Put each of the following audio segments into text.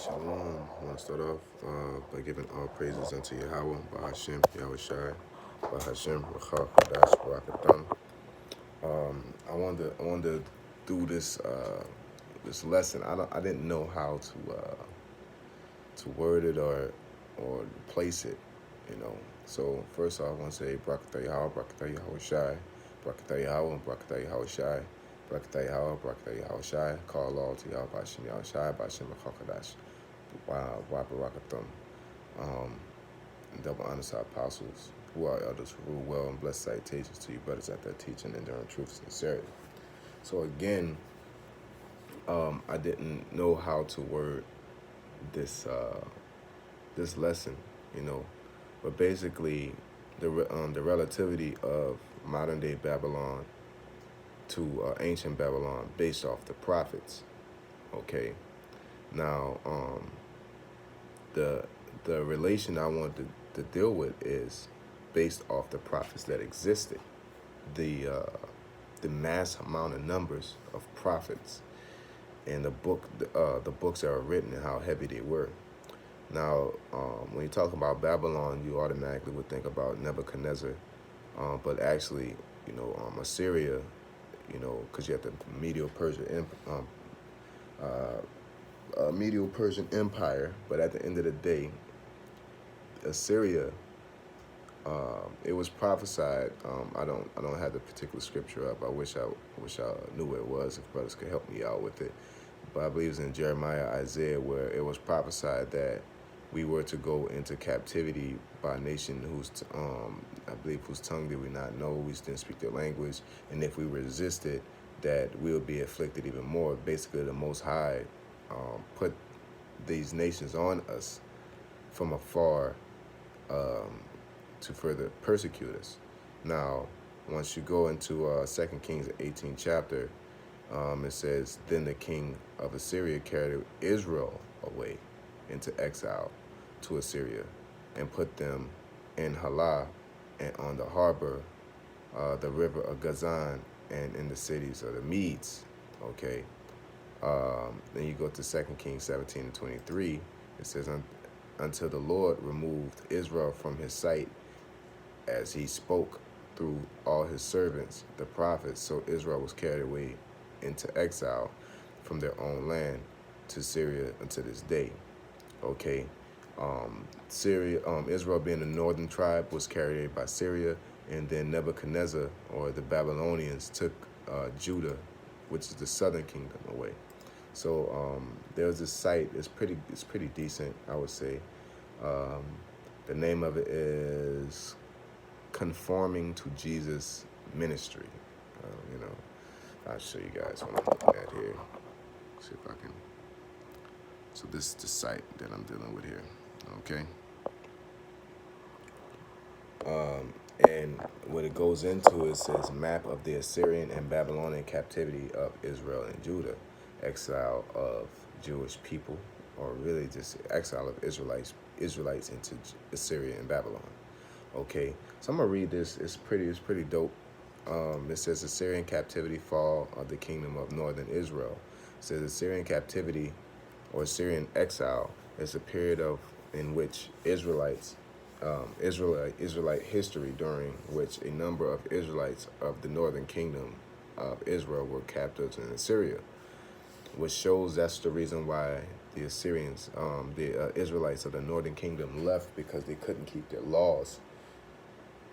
Shalom. I want to start off by giving all praises unto Yahweh, Bahashem, Yahweh Shai, Bahashem, Rachar, Kodash, Barakatam. I wanted to do this lesson. I didn't know how to word it or place it, you know. So first off, I want to say Barakatah Yahweh, Barakatah Yahweh Shai, Barakatah Yahweh, Barakatah Yahweh Shai, Barakatah Yahweh, Barakatah Yahweh Shai. Call all to Yahweh, Bahashem, Yahweh Shai, Bahashem, Rachar, Kodash. Barakatum. Double honor to our apostles, who are elders, who rule well, and bless citations to you brothers at that teaching, enduring truth and sincerity. So again, I didn't know how to word this lesson, you know, but basically the relativity of modern day Babylon to ancient Babylon based off the prophets. Okay, now the relation I wanted to deal with is based off the prophets that existed, the mass amount of numbers of prophets, and the books that were written and how heavy they were. Now, when you talk about Babylon, you automatically would think about Nebuchadnezzar, but actually, you know, Assyria, you know, because you have the Medo-Persian Empire. But at the end of the day, Assyria, it was prophesied. I don't have the particular scripture up. I wish I knew where it was. If brothers could help me out with it. But I believe it's in Jeremiah, Isaiah, where it was prophesied that we were to go into captivity by a nation whose tongue did we not know. We didn't speak their language, and if we resisted, that we'll be afflicted even more. Basically, the Most High put these nations on us from afar to further persecute us. Now, once you go into 2 Kings 18th chapter, it says, then the king of Assyria carried Israel away into exile to Assyria and put them in Halah and on the harbor, the river of Gazan, and in the cities of the Medes. Okay. Then you go to 2 Kings 17:23. It says, until the Lord removed Israel from his sight, as he spoke through all his servants, the prophets, so Israel was carried away into exile from their own land to Syria unto this day. Okay. Israel being the northern tribe was carried away by Syria, and then Nebuchadnezzar, or the Babylonians, took Judah, which is the southern kingdom, away. So there's this site. It's pretty decent, I would say. The name of it is Conforming to Jesus Ministry. You know, I'll show you guys what I'm looking at here. See if I can. So this is the site that I'm dealing with here. Okay. And what it goes into, it says map of the Assyrian and Babylonian captivity of Israel and Judah, exile of Jewish people, or really just exile of Israelites into Assyria and Babylon. Okay, so I'm gonna read this. It's pretty dope. It says Assyrian captivity, fall of the kingdom of northern Israel. It says Assyrian captivity or Assyrian exile is a period in which Israelite history, during which a number of Israelites of the northern kingdom of Israel were captives in Assyria, which shows that's the reason why the Assyrians, the Israelites of the northern kingdom left, because they couldn't keep their laws,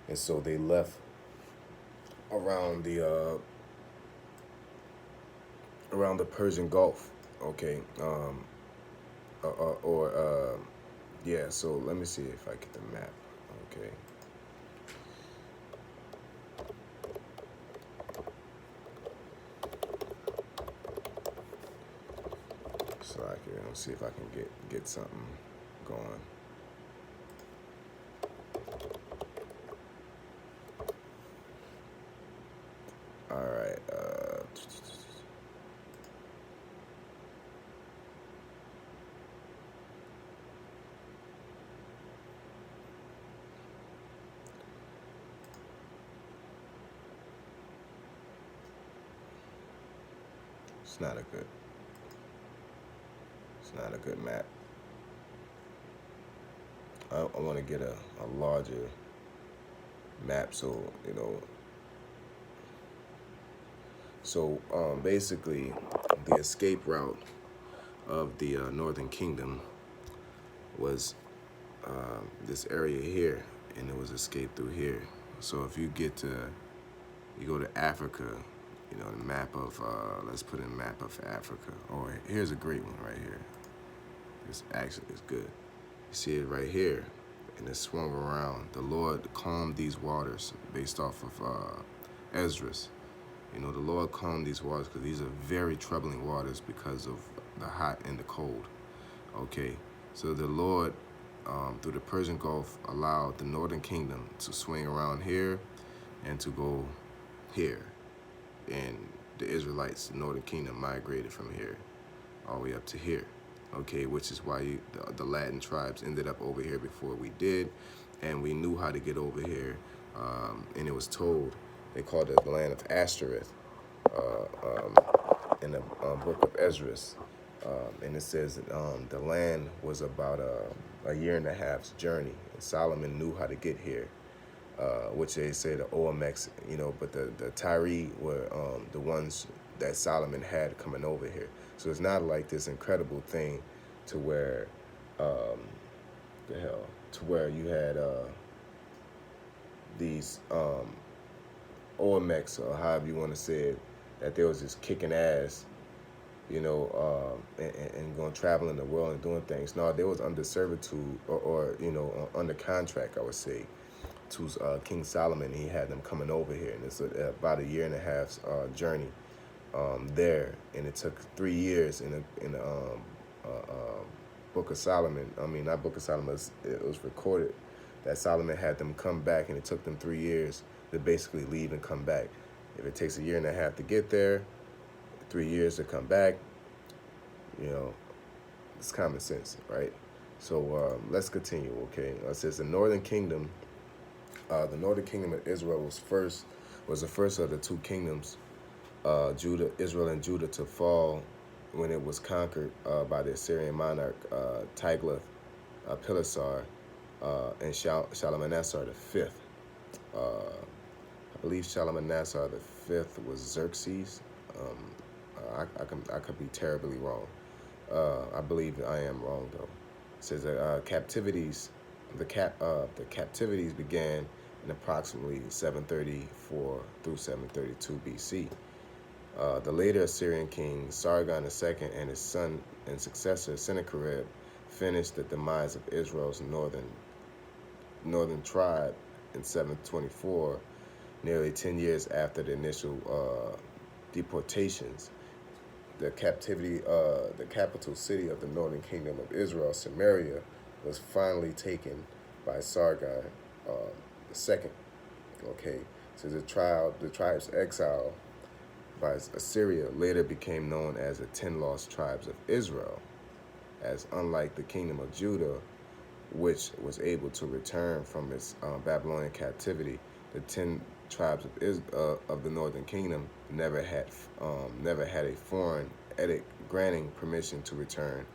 and so they left around the Persian Gulf. Okay, yeah. So let me see if I get the map. Okay. So I can see if I can get something going. All right. It's not a good map. I want to get a larger map, so basically, the escape route of the Northern Kingdom was this area here, and it was escape through here. So if you go to Africa, the map of, let's put in a map of Africa. Or here's a great one right here. This actually is good. You see it right here, and it swung around. The Lord calmed these waters based off of Esdras. The Lord calmed these waters because these are very troubling waters because of the hot and the cold. Okay, so the Lord, through the Persian Gulf, allowed the Northern Kingdom to swing around here and to go here. And the Israelites, the Northern Kingdom, migrated from here all the way up to here. Okay, which is why the Latin tribes ended up over here before we did, and we knew how to get over here. And it was told, they called it the land of Ashtoreth in the book of Esdras. And it says that the land was about a year and a half's journey. And Solomon knew how to get here, which they say the Olmecs, but the Tyre were the ones that Solomon had coming over here. So it's not like this incredible thing to where, to where you had these Olmecs, or however you want to say it, that there was just kicking ass, and going traveling the world and doing things. No, there was under servitude or under contract, I would say, to King Solomon. He had them coming over here, and it's about a year and a half's journey there, and it took 3 years in the Book of Solomon. I mean, not Book of Solomon. It was recorded that Solomon had them come back, and it took them 3 years to basically leave and come back. If it takes a year and a half to get there, 3 years to come back, it's common sense, right? So let's continue, okay? It says the Northern Kingdom of Israel was the first of the two kingdoms, Israel and Judah, to fall when it was conquered by the Assyrian monarch Tiglath-Pileser and Shalmaneser V. I believe Shalmaneser V was Xerxes. I could be terribly wrong. I believe I am wrong though. It says that the captivities began in approximately 734 through 732 BC. The later Assyrian king Sargon II and his son and successor Sennacherib finished the demise of Israel's northern tribe in 724, nearly 10 years after the initial deportations. The capital city of the Northern Kingdom of Israel, Samaria, was finally taken by Sargon II. Okay, so the tribe's exile by Assyria later became known as the 10 lost tribes of Israel, as unlike the kingdom of Judah, which was able to return from its Babylonian captivity, the 10 tribes of the Northern Kingdom never had a foreign edict granting permission to return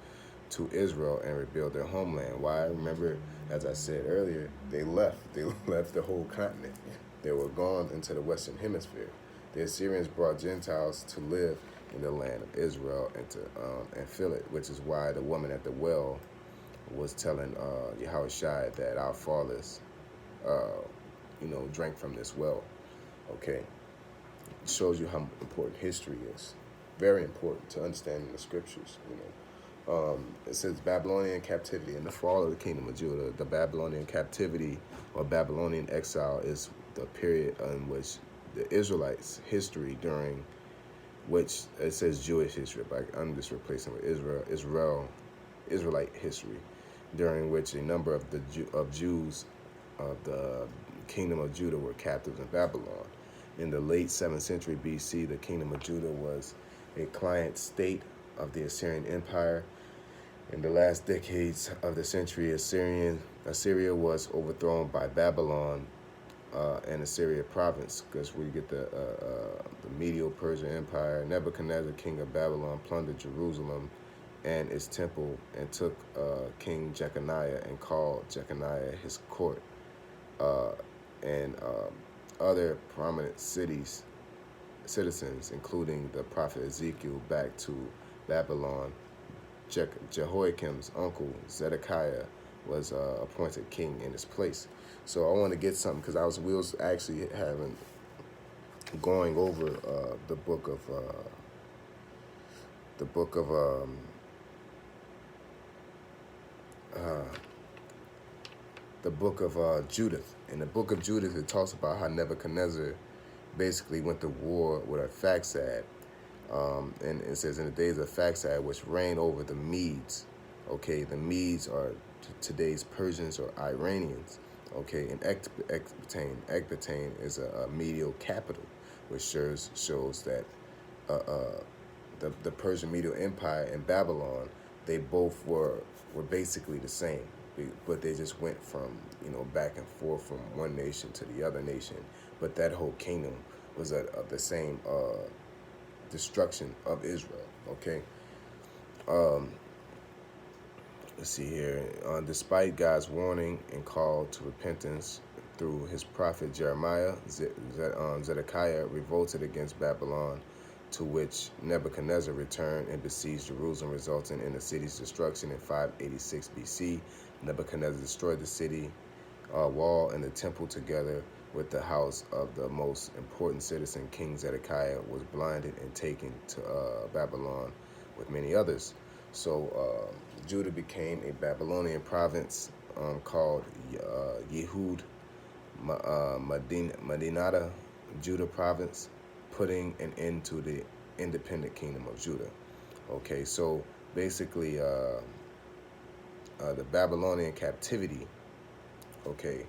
to Israel and rebuild their homeland. Why? Remember, as I said earlier, they left the whole continent. They were gone into the Western Hemisphere. The Assyrians brought Gentiles to live in the land of Israel and fill it, which is why the woman at the well was telling Yahushua that our fathers, drank from this well. Okay, it shows you how important history is. Very important to understanding the scriptures. It says Babylonian captivity and the fall of the kingdom of Judah. The Babylonian captivity or Babylonian exile is the period in which the Israelites' history, during which it says Jewish history, but I'm just replacing with Israelite history, during which a number of Jews of the kingdom of Judah were captives in Babylon. In the late 7th century BC, the kingdom of Judah was a client state of the Assyrian Empire. In the last decades of the century, Assyria was overthrown by Babylon and Assyria province, because we get the Medo-Persian Empire. Nebuchadnezzar, king of Babylon, plundered Jerusalem and its temple, and took King Jeconiah and called Jeconiah his court, uh, and other prominent citizens, including the prophet Ezekiel, back to Babylon. Jehoiakim's uncle Zedekiah was appointed king in his place. So I want to get something because we was actually having going over the book of the book of uh, the book of Judith. In the book of Judith, it talks about how Nebuchadnezzar basically went to war with Arphaxad. And it says, in the days of Arphaxad, which reigned over the Medes. Okay, the Medes are today's Persians or Iranians. Okay, and Ecbatane is a medial capital, which shows that the Persian Medial Empire and Babylon, they both were basically the same, but they just went from back and forth from one nation to the other nation. But that whole kingdom was of the same destruction of Israel. Okay. Let's see here. Despite God's warning and call to repentance through his prophet Jeremiah, Zedekiah revolted against Babylon, to which Nebuchadnezzar returned and besieged Jerusalem, resulting in the city's destruction in 586 BC. Nebuchadnezzar destroyed the city wall and the temple together with the house of the most important citizen. King Zedekiah was blinded and taken to Babylon with many others. So Judah became a Babylonian province called Yehud Madinata, Judah province, putting an end to the independent kingdom of Judah. Okay, so basically the Babylonian captivity, okay,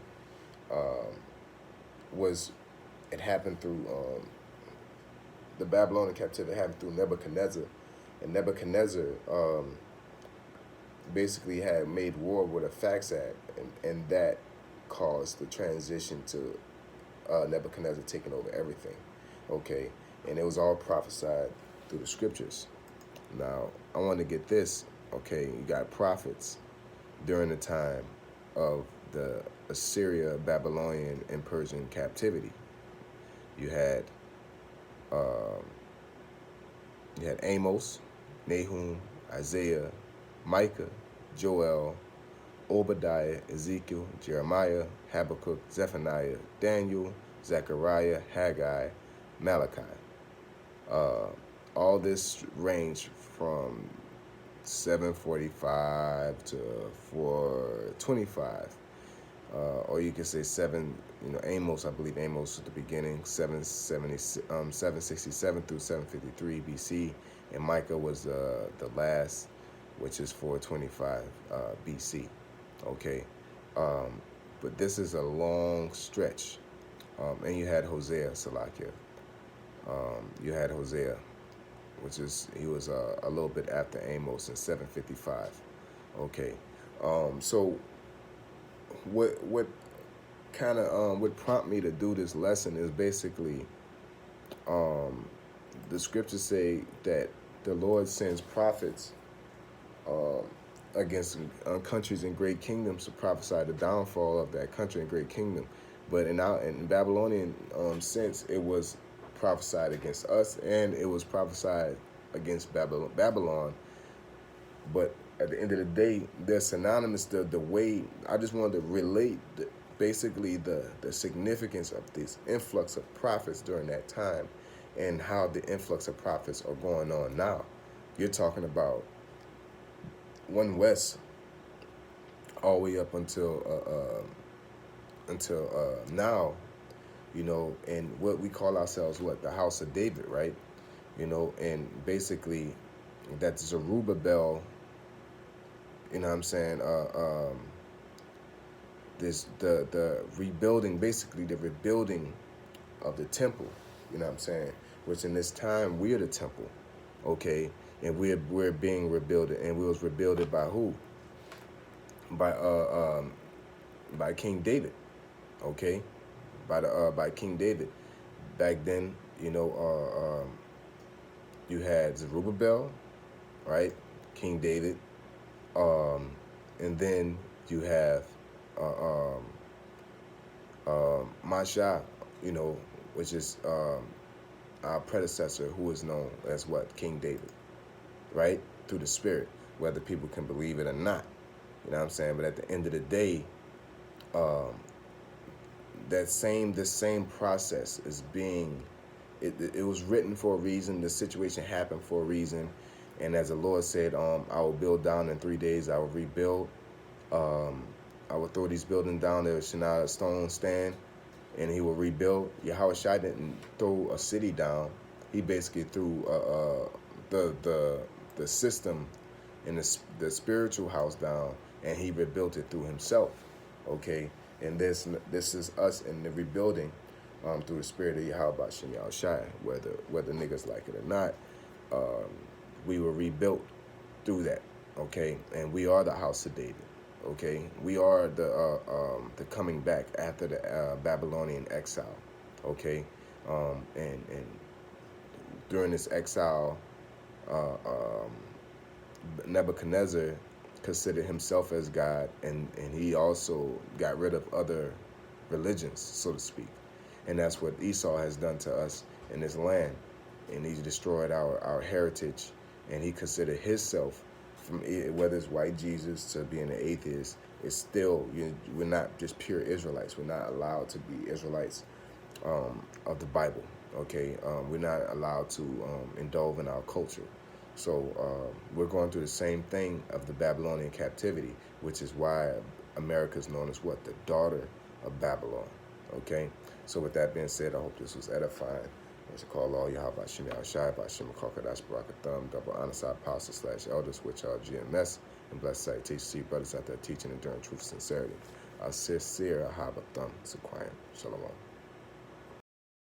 it happened through the Babylonian captivity happened through Nebuchadnezzar, and Nebuchadnezzar basically had made war with Arphaxad, and that caused the transition to Nebuchadnezzar taking over everything. Okay, and it was all prophesied through the scriptures. Now, I want to get this. Okay, you got prophets during the time of the Assyria, Babylonian, and Persian captivity. You had Amos, Nahum, Isaiah, Micah, Joel, Obadiah, Ezekiel, Jeremiah, Habakkuk, Zephaniah, Daniel, Zechariah, Haggai, Malachi. All this ranged from 745 to 425. Or you could say Amos, I believe Amos at the beginning, 767 through 753 BC, and Micah was the last, which is 425 BC. Okay, but this is a long stretch, and you had Hosea, Salakia. You had Hosea, he was a little bit after Amos in 755. Okay, so what kind of would prompt me to do this lesson is basically the scriptures say that the Lord sends prophets against countries and great kingdoms to prophesy the downfall of that country and great kingdom. But in Babylonian sense, it was prophesied against us, and it was prophesied against Babylon. But at the end of the day, they're synonymous. The way I just wanted to relate basically the significance of this influx of prophets during that time, and how the influx of prophets are going on now. You're talking about one West all the way up until now, and what we call ourselves, the House of David, right? And basically that's Zerubbabel. You know what I'm saying? The rebuilding, basically the rebuilding of the temple. You know what I'm saying? Which in this time we're the temple, okay? And we're being rebuilt, and we was rebuilded by who? By King David, okay? By King David. Back then, you had Zerubbabel, right? King David, and then you have Masha, you know, which is our predecessor, who is known as what? King David, right? Through the Spirit, whether people can believe it or not. You know what I'm saying? But at the end of the day, um, this same process is being, it was written for a reason. The situation happened for a reason. And as the Lord said, I will build down in 3 days, I will rebuild. Um, I will throw these buildings down, there shall not a stone stand, and he will rebuild. Yahweh Shai didn't throw a city down. He basically threw the system and the spiritual house down, and he rebuilt it through himself. Okay, and this is us in the rebuilding through the spirit of Yahweh Bashem Yahweh Shai, whether niggas like it or not. Um, we were rebuilt through that. Okay, and we are the house of David. Okay, we are the coming back after the Babylonian exile. Okay, and during this exile, Nebuchadnezzar considered himself as God, and he also got rid of other religions, so to speak. And that's what Esau has done to us in this land. And he's destroyed our heritage, and he considered himself, from whether it's white Jesus to being an atheist, it's still, we're not just pure Israelites. We're not allowed to be Israelites of the Bible. Okay, we're not allowed to indulge in our culture. So we're going through the same thing of the Babylonian captivity, which is why America is known as what? The daughter of Babylon. Okay, so with that being said, I hope this was edifying. I should call all Yahweh Bashim Yahushai, Bashim Kakadash Barakatham, double honoside apostle / elders, which are GMS, and blessed sight teach see brothers out there teaching and enduring truth and sincerity. Sincere Ahabatham Sequoia. Shalom.